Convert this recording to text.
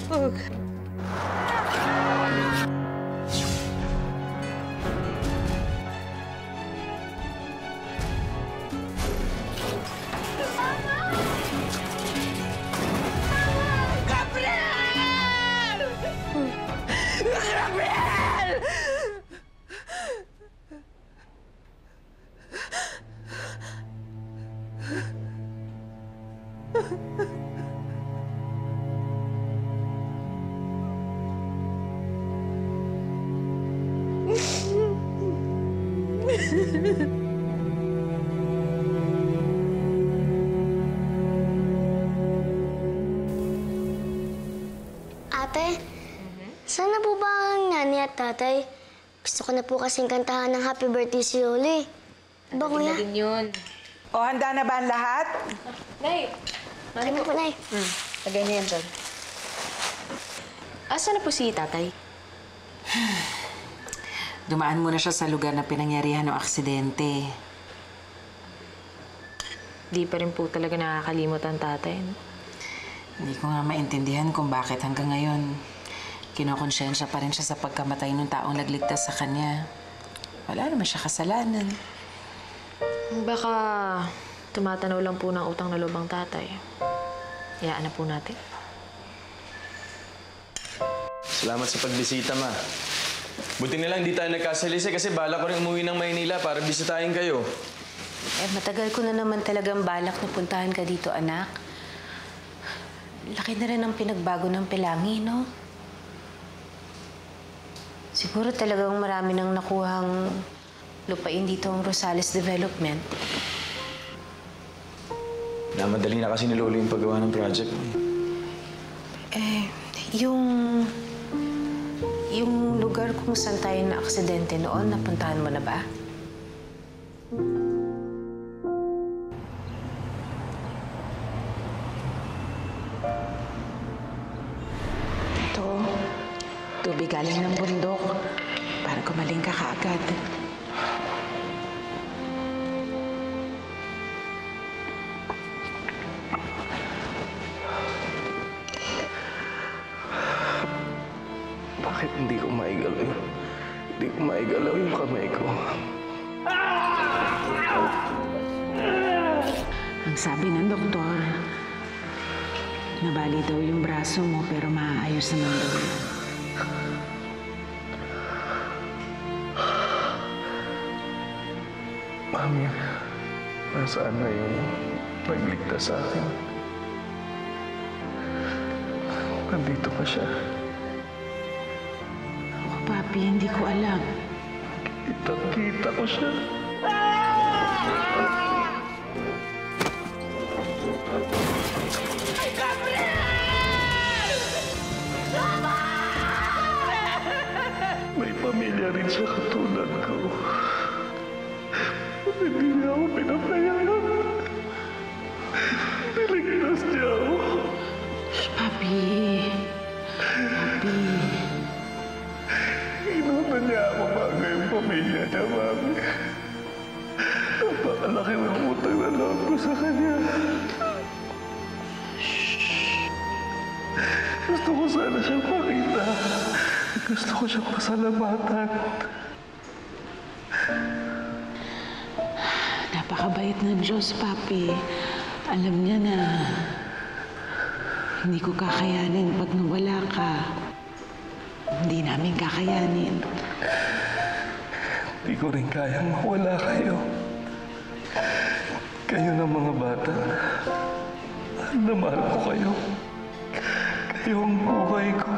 Huwag. Gabriel! Ate, saan na po ba ang nanay at tatay? Gusto ko na po kasing kantahan ng happy birthday si Loli. Ba, kuya? Din yun. O, handa na ba ang lahat? Nay, Ano po, Nay? lagay niya yan dyan. Asa na po si tatay? Dumaan muna siya sa lugar na pinangyarihan ng aksidente. Di pa rin po talaga nakakalimot ang tatay, no? Hindi ko nga maintindihan kung bakit hanggang ngayon kinokonsensya pa rin siya sa pagkamatay ng taong nagligtas sa kanya. Wala naman siya kasalanan. Baka tumatanaw lang po ng utang na loob ang tatay. Hayaan na po natin. Salamat sa pagbisita, Ma. Buti na lang di tayo nagkasalisi kasi balak ko rin umuwi ng Maynila para bisitahin kayo. Eh, matagal ko na naman talagang balak na puntahan ka dito, anak. Laki na rin ang pinagbago ng Pelangi, no? Siguro talagang marami nang nakuhang lupain dito ang Rosales Development. Namadali na kasi ni Lolo yung paggawa ng project. Eh, yung lugar kung saan tayo na aksidente noon, napuntahan mo na ba? Ito, tubig galing ng bundok para gumaling ka kaagad. Bakit hindi ko maigalaw? Hindi ko maigalaw yung kamay ko. Ang sabi ng doktor, nabali daw yung braso mo pero maaayos naman daw yun. Mami, nasaan na yung nagligtas sa akin? Nandito pa siya. Ako, Papi, hindi ko alam. Kitang-kita ko siya. May pamilya rin siya katulad ko. Hindi niya ako pinapayagan. Niligtas niya ako. Papi. Papi. Inunan niya ako bago yung pamilya niya, Mami. Napakalaki ng utang na loob ko sa kanya. Gusto ko sana siyang makita. Gusto ko siyang pasalamatan. Napakabait ng Diyos, Papi. Alam niya na hindi ko kakayanin pag nawala ka. Hindi namin kakayanin. Hindi ko rin kayang mawala kayo. Kayo ng mga bata. Mahal na mahal ko kayo. Kayo ang buhay ko.